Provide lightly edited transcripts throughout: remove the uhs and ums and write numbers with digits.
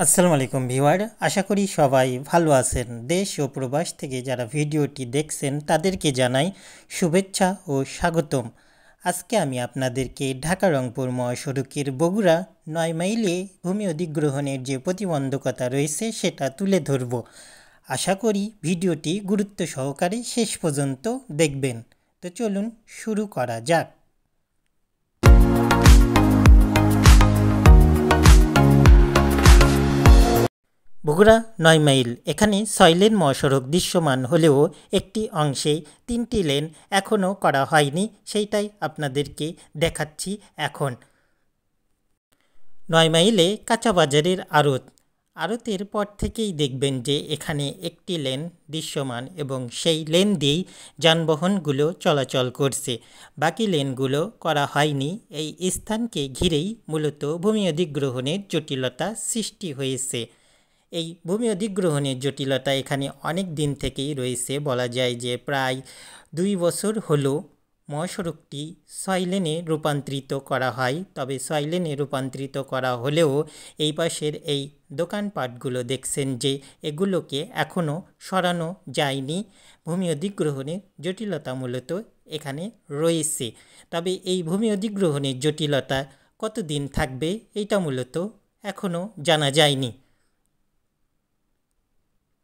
আসসালামু আলাইকুম ভিউয়ার, আশা করি সবাই ভালো আছেন। দেশ ও প্রবাস থেকে যারা ভিডিওটি দেখছেন তাদেরকে জানাই শুভেচ্ছা ও স্বাগতম। আজকে আমি আপনাদেরকে ঢাকা রংপুর মহাসড়কের বগুড়া ৯ মাইলে ভূমি অধিগ্রহণের যে প্রতিবন্ধকতা রয়েছে সেটা তুলে ধরব। আশা করি ভিডিওটি গুরুত্ব সহকারে শেষ পর্যন্ত দেখবেন। তো চলুন শুরু করা যাক। বগুড়া ৯ মাইল, এখানে ৬ লেন মহাসড়ক দৃশ্যমান হলেও একটি অংশে ৩টি লেন এখনও করা হয়নি, সেইটাই আপনাদেরকে দেখাচ্ছি এখন। ৯ মাইলে কাঁচা বাজারের আড়তের পর থেকেই দেখবেন যে এখানে একটি লেন দৃশ্যমান এবং সেই লেন দিয়েই যানবাহনগুলো চলাচল করছে। বাকি লেনগুলো করা হয়নি। এই স্থানকে ঘিরেই মূলত ভূমি অধিগ্রহণের জটিলতা সৃষ্টি হয়েছে। এই ভূমি অধিগ্রহণের জটিলতা এখানে অনেক দিন থেকেই রয়েছে। বলা যায় যে প্রায় ২ বছর হলো মহাসড়কটি ৬ লেনে রূপান্তরিত করা হয়। তবে ৬ লেনে রূপান্তরিত করা হলেও এই পাশের এই দোকানপাটগুলো দেখছেন যে এগুলোকে এখনও সরানো যায়নি। ভূমি অধিগ্রহণের জটিলতা মূলত এখানে রয়েছে। তবে এই ভূমি অধিগ্রহণের জটিলতা কতদিন থাকবে এইটা মূলত এখনও জানা যায়নি।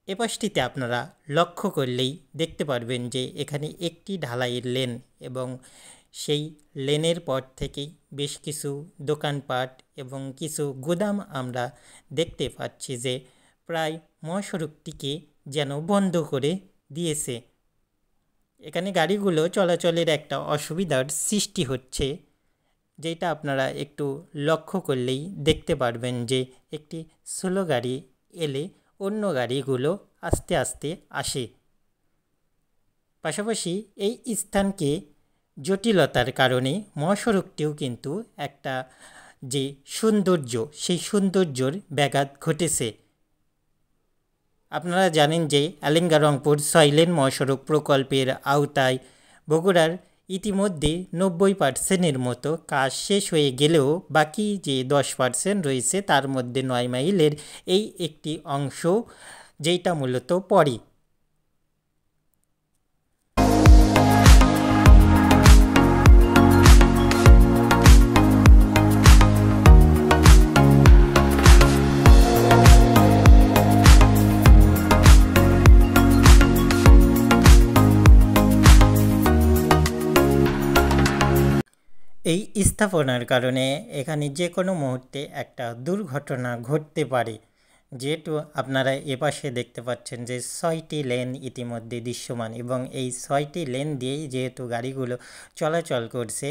এপাশটিতে আপনারা লক্ষ্য করলেই দেখতে পারবেন যে এখানে একটি ঢালাইয়ের লেন এবং সেই লেনের পর থেকেই বেশ কিছু দোকানপাট এবং কিছু গুদাম আমরা দেখতে পাচ্ছি যে প্রায় মহাসড়কটিকে যেন বন্ধ করে দিয়েছে। এখানে গাড়িগুলো চলাচলের একটা অসুবিধার সৃষ্টি হচ্ছে, যেটা আপনারা একটু লক্ষ্য করলেই দেখতে পারবেন যে একটি স্লো গাড়ি এলে অন্য গাড়িগুলো আস্তে আস্তে আসে। পাশাপাশি এই স্থানকে জটিলতার কারণে মহাসড়কটিও কিন্তু একটা যে সৌন্দর্য, সেই সৌন্দর্যর ব্যাঘাত ঘটেছে। আপনারা জানেন যে আলেঙ্গা রংপুর ৬ লেন মহাসড়ক প্রকল্পের আওতায় বগুড়ার ইতিমধ্যে ৯০% মতো কাজ শেষ হয়ে গেলেও বাকি যে 10% রয়েছে তার মধ্যে ৯ মাইলের এই একটি অংশ যেটা মূলত পড়ে। এই স্থাপনার কারণে এখানে যে কোনো মুহূর্তে একটা দুর্ঘটনা ঘটতে পারে। যেহেতু আপনারা এপাশে দেখতে পাচ্ছেন যে ৬টি লেন ইতিমধ্যে দৃশ্যমান এবং এই ৬টি লেন দিয়েই যেহেতু গাড়িগুলো চলাচল করছে,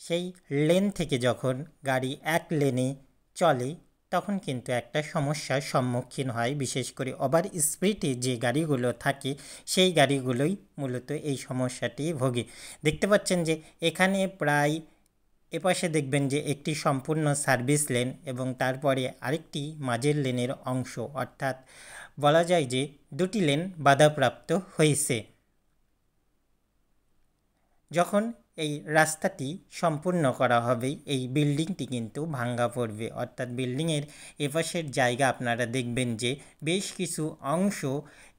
সেই লেন থেকে যখন গাড়ি এক লেনে চলে তখন কিন্তু একটা সমস্যার সম্মুখীন হয়। বিশেষ করে ওভার স্পিডে যে গাড়িগুলো থাকে সেই গাড়িগুলোই মূলত এই সমস্যাটি ভোগে। দেখতে পাচ্ছেন যে এখানে প্রায় এপাশে দেখবেন যে একটি সম্পূর্ণ সার্ভিস লেন এবং তারপরে আরেকটি মাঝের লেনের অংশ, অর্থাৎ বলা যায় যে ২টি লেন বাধাপ্রাপ্ত হয়েছে। যখন এই রাস্তাটি সম্পূর্ণ করা হবে এই বিল্ডিংটি কিন্তু ভাঙ্গা পড়বে, অর্থাৎ বিল্ডিংয়ের এপাশের জায়গা আপনারা দেখবেন যে বেশ কিছু অংশ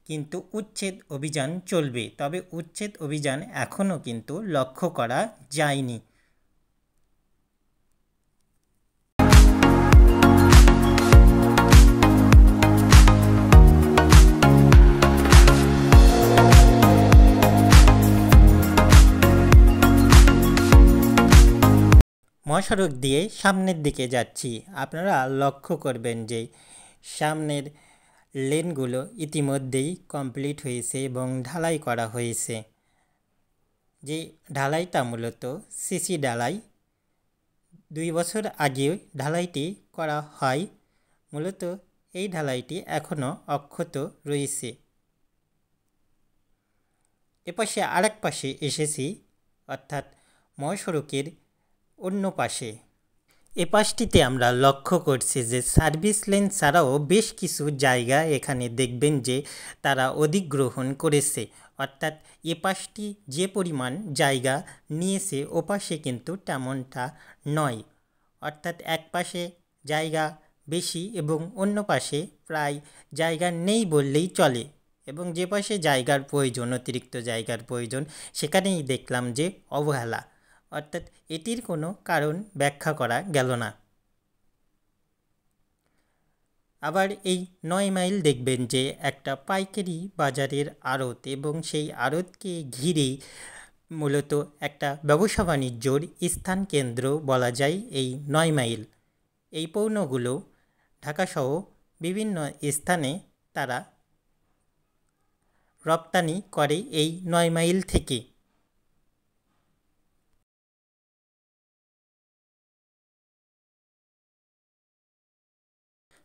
কিন্তু উচ্ছেদ অভিযান চলবে। তবে উচ্ছেদ অভিযান এখনও কিন্তু লক্ষ্য করা যায়নি। মহাসড়ক দিয়ে সামনের দিকে যাচ্ছি, আপনারা লক্ষ্য করবেন যে সামনের লেনগুলো ইতিমধ্যেই কমপ্লিট হয়েছে এবং ঢালাই করা হয়েছে। যে ঢালাইটা মূলত সিসি ঢালাই, ২ বছর আগে ঢালাইটি করা হয়। মূলত এই ঢালাইটি এখনও অক্ষত রয়েছে। এপাশে আরেক পাশে এসেছি, অর্থাৎ মহাসড়কের অন্য পাশে। এ পাশটিতে আমরা লক্ষ্য করছি যে সার্ভিস লেন ছাড়াও বেশ কিছু জায়গা এখানে দেখবেন যে তারা অধিগ্রহণ করেছে, অর্থাৎ এ পাশটি যে পরিমাণ জায়গা নিয়েছে ওপাশে কিন্তু তেমনটা নয়। অর্থাৎ এক পাশে জায়গা বেশি এবং অন্য পাশে প্রায় জায়গা নেই বললেই চলে, এবং যে পাশে জায়গার প্রয়োজন, অতিরিক্ত জায়গার প্রয়োজন, সেখানেই দেখলাম যে অবহেলা, অর্থাৎ এটির কোনো কারণ ব্যাখ্যা করা গেল না। আবার এই 9 মাইল দেখবেন যে একটা পাইকারি বাজারের আড়ত, এবং সেই আড়তকে ঘিরেই মূলত একটা ব্যবসা বাণিজ্যর স্থান কেন্দ্র বলা যায় এই 9 মাইল। এই পণ্যগুলো ঢাকাসহ বিভিন্ন স্থানে তারা রপ্তানি করে এই 9 মাইল থেকে।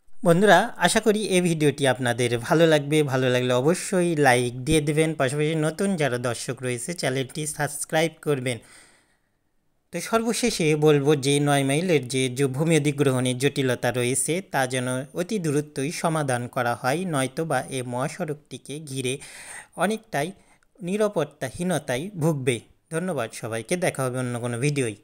বন্ধুরা, আশা করি এই ভিডিওটি আপনাদের ভালো লাগবে। ভালো লাগলে অবশ্যই লাইক দিয়ে দেবেন, পাশাপাশি নতুন যারা দর্শক রয়েছে চ্যানেলটি সাবস্ক্রাইব করবেন। তো সর্বশেষে বলবো যে 9 মাইলের যে ভূমি অধিগ্রহণের জটিলতা রয়েছে তা যেন অতি দ্রুতই সমাধান করা হয়, নয়তো বা এই মহাসড়কটিকে ঘিরে অনেকটাই নিরাপত্তাহীনতায় ভুগবে। ধন্যবাদ সবাইকে, দেখা হবে অন্য কোনো ভিডিওয়।